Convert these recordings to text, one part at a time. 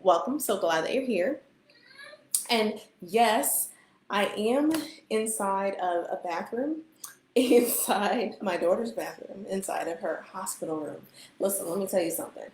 welcome. So glad that you're here. And yes, I am inside of a bathroom, inside my daughter's bathroom, inside of her hospital room. Listen, let me tell you something.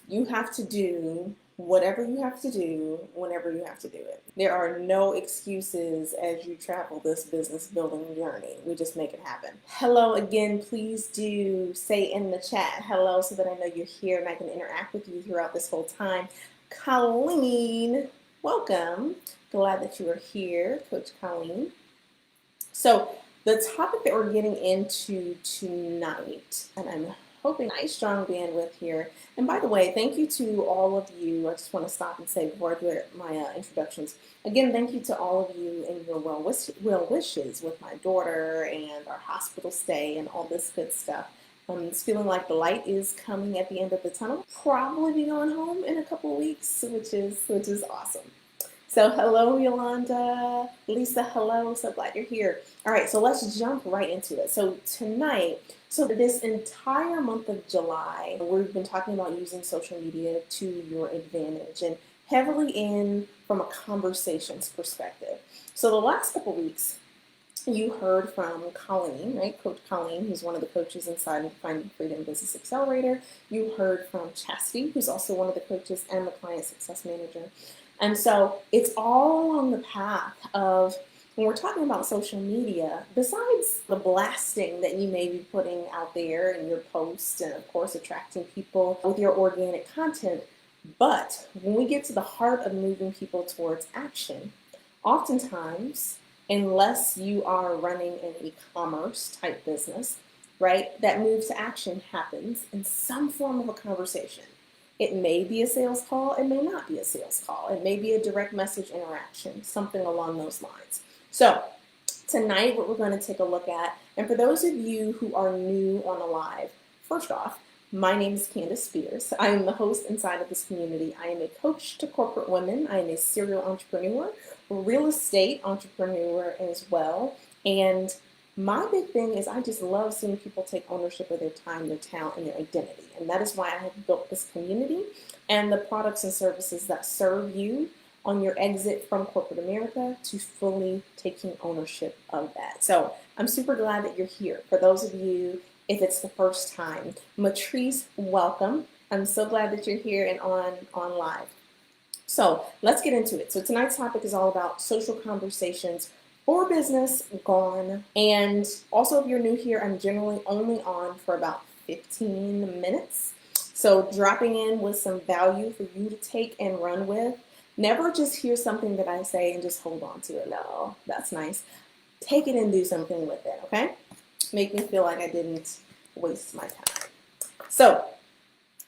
You have to do whatever you have to do whenever you have to do it. There are no excuses as you travel this business building journey. We just make it happen. Hello again. Please do say in the chat hello so that I know you're here and I can interact with you throughout this whole time. Colleen, welcome. Glad that you are here, Coach Colleen. So the topic that we're getting into tonight, and I'm hoping nice strong bandwidth here. And by the way, thank you to all of you. I just want to stop and say before I do my introductions. Again, thank you to all of you and your well wishes with my daughter and our hospital stay and all this good stuff. It's feeling like the light is coming at the end of the tunnel. Probably be going home in a couple weeks, which is awesome. So hello, Yolanda. Lisa, hello. So glad you're here. All right, so let's jump right into it. So tonight, this entire month of July, we've been talking about using social media to your advantage and heavily in from a conversations perspective. So the last couple weeks, you heard from Colleen, right? Coach Colleen, who's one of the coaches inside of Finding Freedom Business Accelerator. You heard from Chastity, who's also one of the coaches and the client success manager. And so it's all along the path of, when we're talking about social media, besides the blasting that you may be putting out there in your posts and of course attracting people with your organic content, but when we get to the heart of moving people towards action, oftentimes, unless you are running an e-commerce type business, right, that move to action happens in some form of a conversation. It may be a sales call, it may not be a sales call. It may be a direct message interaction, something along those lines. So tonight what we're going to take a look at, and for those of you who are new on a live, first off, my name is Candace Spears. I am the host inside of this community. I am a coach to corporate women. I am a serial entrepreneur, real estate entrepreneur as well, and my big thing is I just love seeing people take ownership of their time, their talent, and their identity. And that is why I have built this community and the products and services that serve you on your exit from corporate America to fully taking ownership of that. So I'm super glad that you're here. For those of you, if it's the first time, Matrice, welcome. I'm so glad that you're here and on live. So let's get into it. So tonight's topic is all about social conversations for business gone. And also, if you're new here, I'm generally only on for about 15 minutes. So dropping in with some value for you to take and run with. Never just hear something that I say and just hold on to it. No, that's nice. Take it and do something with it, okay? Make me feel like I didn't waste my time. So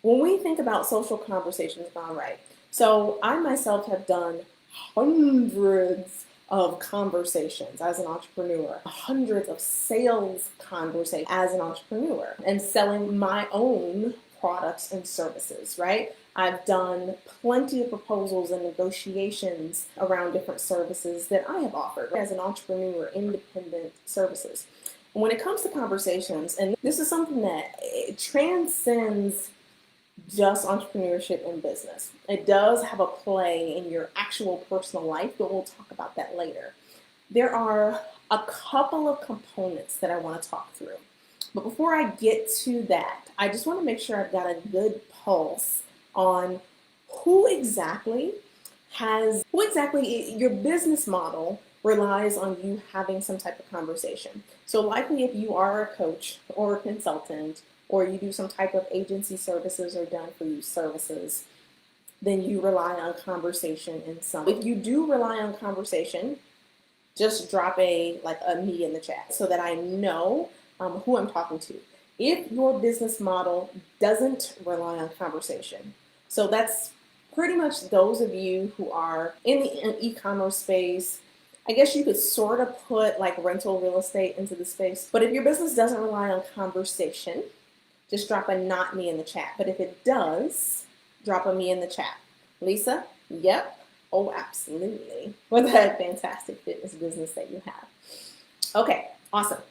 when we think about social conversations gone right, so I myself have done hundreds of conversations as an entrepreneur, hundreds of sales conversations as an entrepreneur, and selling my own products and services, right? I've done plenty of proposals and negotiations around different services that I have offered as an entrepreneur, independent services. When it comes to conversations, and this is something that it transcends just entrepreneurship and business. It does have a play in your actual personal life, but we'll talk about that later. There are a couple of components that I want to talk through. But before I get to that, I just want to make sure I've got a good pulse on who exactly your business model relies on you having some type of conversation. So likely if you are a coach or a consultant, or you do some type of agency services or done for you services, then you rely on conversation in some. If you do rely on conversation, just drop a me in the chat so that I know who I'm talking to. If your business model doesn't rely on conversation, so that's pretty much those of you who are in the e-commerce space. I guess you could sort of put like rental real estate into the space, but if your business doesn't rely on conversation, just drop a not me in the chat. But if it does, drop a me in the chat. Lisa, yep. Oh, absolutely. For that fantastic fitness business that you have. Okay, awesome.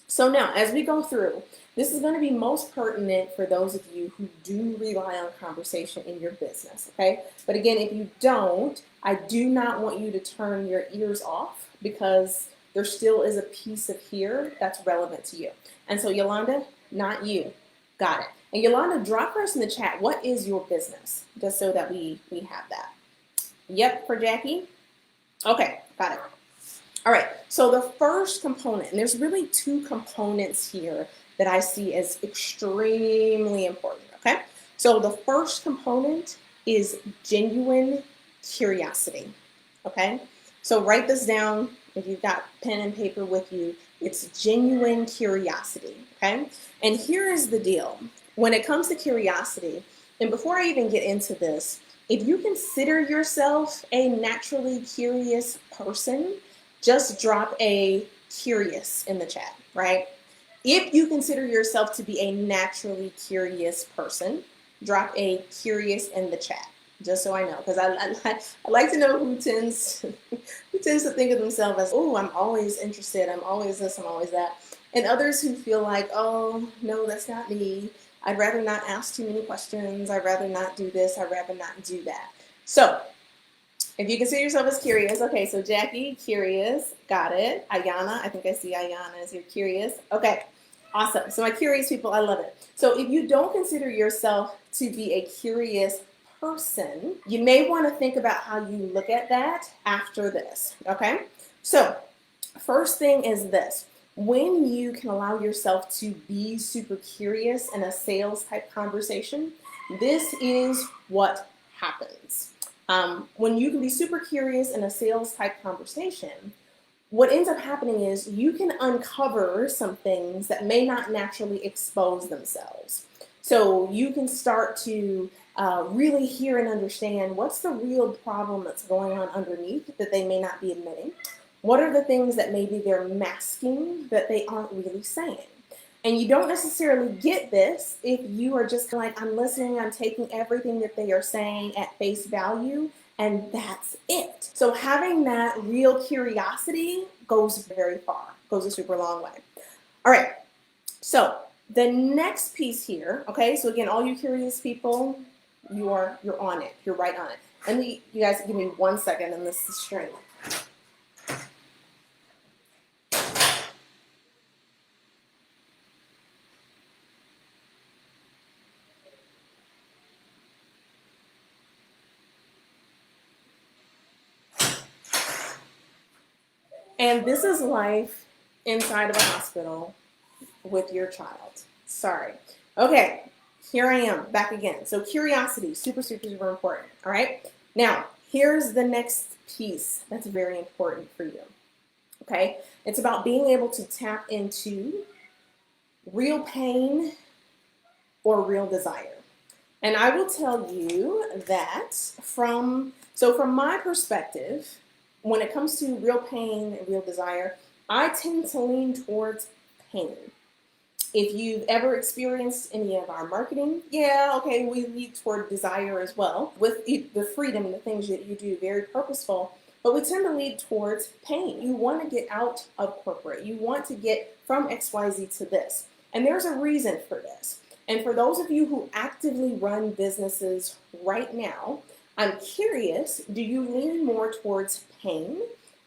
So now, as we go through, This is going to be most pertinent for those of you who do rely on conversation in your business, okay? But again, if you don't, I do not want you to turn your ears off because there still is a piece of here that's relevant to you. And so Yolanda, not you. Got it. And Yolanda, drop for us in the chat, what is your business? Just so that we have that. Yep, for Jackie. Okay, got it. All right, so the first component, and there's really two components here that I see as extremely important, okay? So the first component is genuine curiosity, okay? So write this down if you've got pen and paper with you. It's genuine curiosity, okay? And here is the deal. When it comes to curiosity, and before I even get into this, if you consider yourself a naturally curious person, just drop a curious in the chat, right? If you consider yourself to be a naturally curious person, drop a curious in the chat, just so I know, because I like to know who tends to think of themselves as, oh, I'm always interested, I'm always this, I'm always that, and others who feel like, oh, no, that's not me. I'd rather not ask too many questions. I'd rather not do this. I'd rather not do that. So if you consider yourself as curious, okay, so Jackie, curious, got it. Ayana, I think I see Ayana as you're curious. Okay, awesome. So my curious people, I love it. So if you don't consider yourself to be a curious person, you may want to think about how you look at that after this, okay? So first thing is this. When you can allow yourself to be super curious in a sales type conversation, this is what happens. When you can be super curious in a sales type conversation, what ends up happening is you can uncover some things that may not naturally expose themselves. So you can start to really hear and understand what's the real problem that's going on underneath that they may not be admitting. What are the things that maybe they're masking that they aren't really saying? And you don't necessarily get this if you are just like, I'm listening, I'm taking everything that they are saying at face value, and that's it. So having that real curiosity goes very far, goes a super long way. All right, so the next piece here, okay, so again, all you curious people, you're on it, you're right on it. And you guys give me 1 second and this is string. And this is life inside of a hospital with your child. Sorry. Okay, here I am back again. So curiosity, super, super, super important. All right. Now, here's the next piece that's very important for you. Okay. It's about being able to tap into real pain or real desire. And I will tell you that from my perspective, when it comes to real pain and real desire, I tend to lean towards pain. If you've ever experienced any of our marketing, yeah, okay, we lead toward desire as well with the freedom and the things that you do, very purposeful, but we tend to lead towards pain. You want to get out of corporate. You want to get from XYZ to this. And there's a reason for this. And for those of you who actively run businesses right now, I'm curious, do you lean more towards pain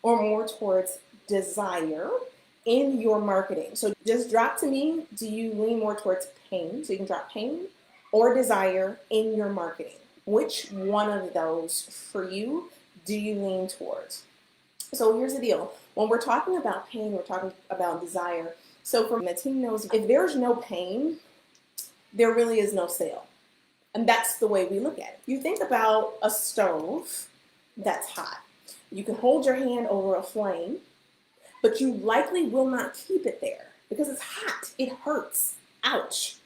or more towards desire in your marketing? So just drop to me, do you lean more towards pain? So you can drop pain or desire in your marketing. Which one of those for you do you lean towards? So here's the deal. When we're talking about pain, we're talking about desire. So for the team knows, if there's no pain, there really is no sale. And that's the way we look at it. You think about a stove that's hot. You can hold your hand over a flame, but you likely will not keep it there because it's hot. It hurts. Ouch.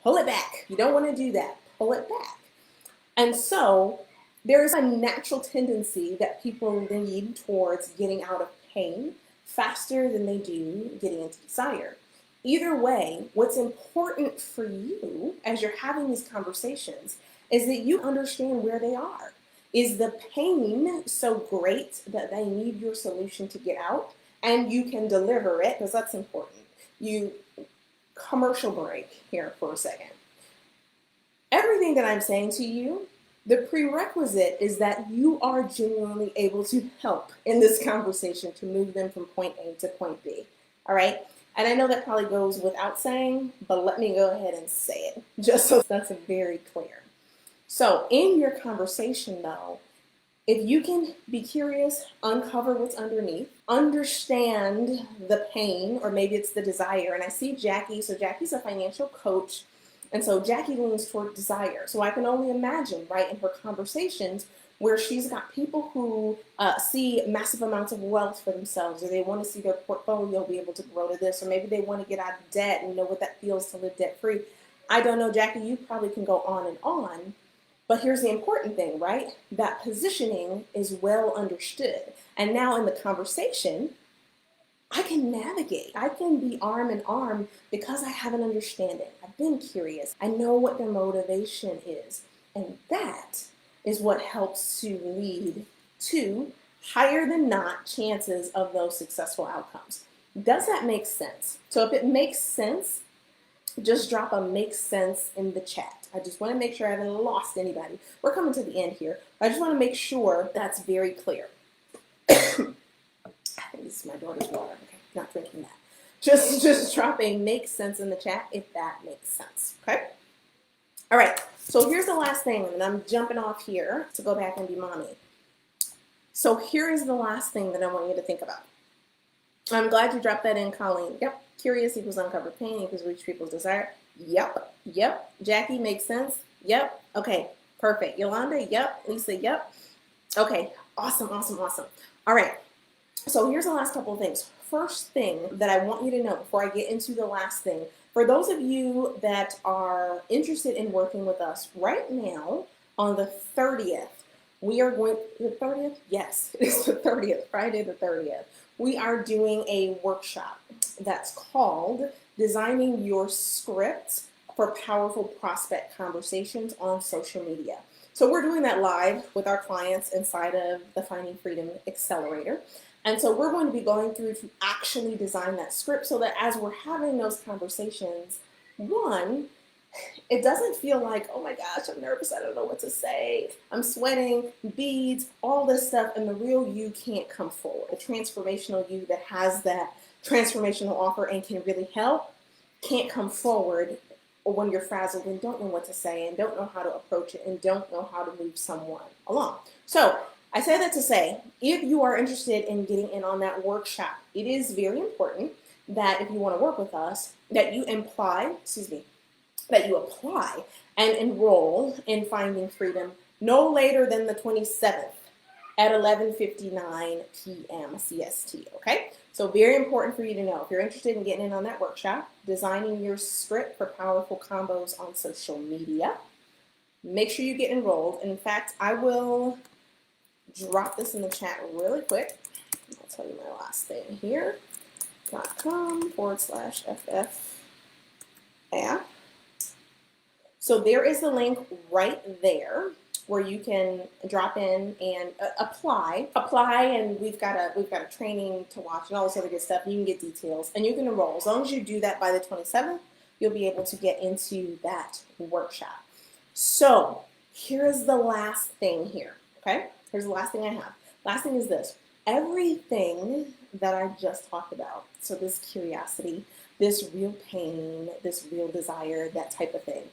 Pull it back. You don't want to do that. Pull it back. And so there's a natural tendency that people lead towards getting out of pain faster than they do getting into desire. Either way, what's important for you as you're having these conversations is that you understand where they are. Is the pain so great that they need your solution to get out and you can deliver it? Because that's important. commercial break here for a second. Everything that I'm saying to you, the prerequisite is that you are genuinely able to help in this conversation to move them from point A to point B. All right? And I know that probably goes without saying, but let me go ahead and say it just so that's very clear. So, in your conversation, though, if you can be curious, uncover what's underneath, understand the pain, or maybe it's the desire. And I see Jackie, so Jackie's a financial coach. And so Jackie leans toward desire. So I can only imagine, right, in her conversations where she's got people who see massive amounts of wealth for themselves, or they want to see their portfolio be able to grow to this, or maybe they want to get out of debt and know what that feels to live debt free. I don't know, Jackie, you probably can go on and on. But here's the important thing, right? That positioning is well understood. And now in the conversation, I can navigate. I can be arm in arm because I have an understanding. I've been curious. I know what their motivation is. And that is what helps to lead to higher than not chances of those successful outcomes. Does that make sense? So if it makes sense, just drop a makes sense in the chat. I just want to make sure I haven't lost anybody. We're coming to the end here. I just want to make sure that's very clear. I think this is my daughter's water. Okay, not drinking that. Just drop a make sense in the chat if that makes sense. Okay? All right. So here's the last thing, and I'm jumping off here to go back and be mommy. So here is the last thing that I want you to think about. I'm glad you dropped that in, Colleen. Yep. Curious equals uncovered pain equals reach people's desire. Yep. Jackie, makes sense. Yep. Okay. Perfect. Yolanda, yep. Lisa, yep. Okay. Awesome. All right. So here's the last couple of things. First thing that I want you to know before I get into the last thing, for those of you that are interested in working with us right now on the 30th, we are going, the 30th? Yes, it's the 30th, Friday the 30th. We are doing a workshop that's called Designing Your Script for Powerful Prospect Conversations on Social Media. So we're doing that live with our clients inside of the Finding Freedom Accelerator. And so we're going to be going through to actually design that script so that as we're having those conversations, one, it doesn't feel like, oh my gosh, I'm nervous, I don't know what to say, I'm sweating, beads, all this stuff, and the real you can't come forward. A transformational you that has that transformational offer and can really help can't come forward, or when you're frazzled and don't know what to say and don't know how to approach it and don't know how to move someone along. So I say that to say, if you are interested in getting in on that workshop, it is very important that if you want to work with us, that you apply and enroll in Finding Freedom no later than the 27th at 11:59 p.m. CST, okay? So very important for you to know. If you're interested in getting in on that workshop, designing your script for powerful combos on social media, make sure you get enrolled. And in fact, I will drop this in the chat really quick. I'll tell you my last thing here. .com/FF app. So there is the link right there where you can drop in and apply, and we've got a training to watch and all this other good stuff. You can get details and you can enroll. As long as you do that by the 27th, you'll be able to get into that workshop. So here's the last thing here, okay? Here's the last thing I have. Last thing is this. Everything that I just talked about, so this curiosity, this real pain, this real desire, that type of thing,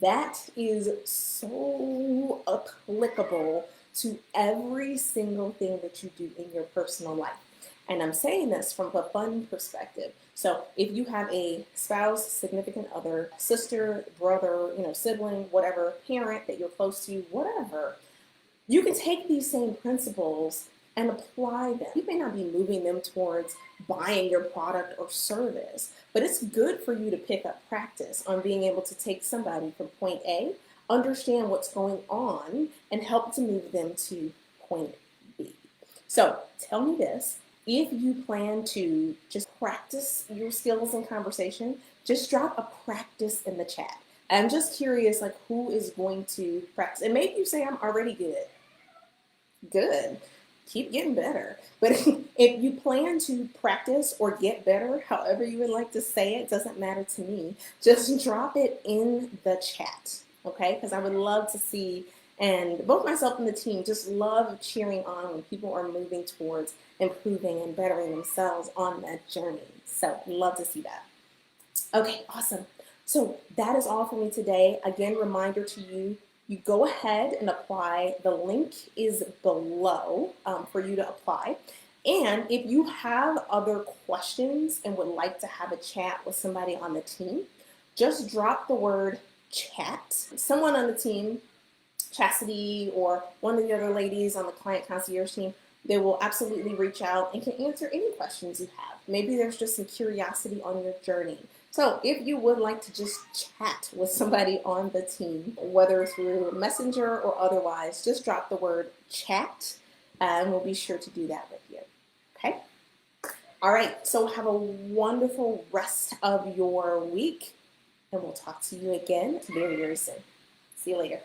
that is so applicable to every single thing that you do in your personal life. And I'm saying this from a fun perspective. So if you have a spouse, significant other, sister, brother, sibling, whatever, parent that you're close to, whatever, you can take these same principles and apply them. You may not be moving them towards buying your product or service, but it's good for you to pick up practice on being able to take somebody from point A, understand what's going on, and help to move them to point B. So tell me this, if you plan to just practice your skills in conversation, just drop a practice in the chat. I'm just curious, who is going to practice? And maybe you say, I'm already good. Good. keep getting better. But if you plan to practice or get better, however you would like to say it, doesn't matter to me. Just drop it in the chat, okay? Because I would love to see, and both myself and the team just love cheering on when people are moving towards improving and bettering themselves on that journey. So love to see that. Okay, awesome. So that is all for me today. Again, reminder to you, you go ahead and apply. The link is below for you to apply. And if you have other questions and would like to have a chat with somebody on the team, just drop the word chat. Someone on the team, Chastity or one of the other ladies on the client concierge team, they will absolutely reach out and can answer any questions you have. Maybe there's just some curiosity on your journey. So if you would like to just chat with somebody on the team, whether through Messenger or otherwise, just drop the word chat and we'll be sure to do that with you. Okay? All right, so have a wonderful rest of your week and we'll talk to you again very, very soon. See you later.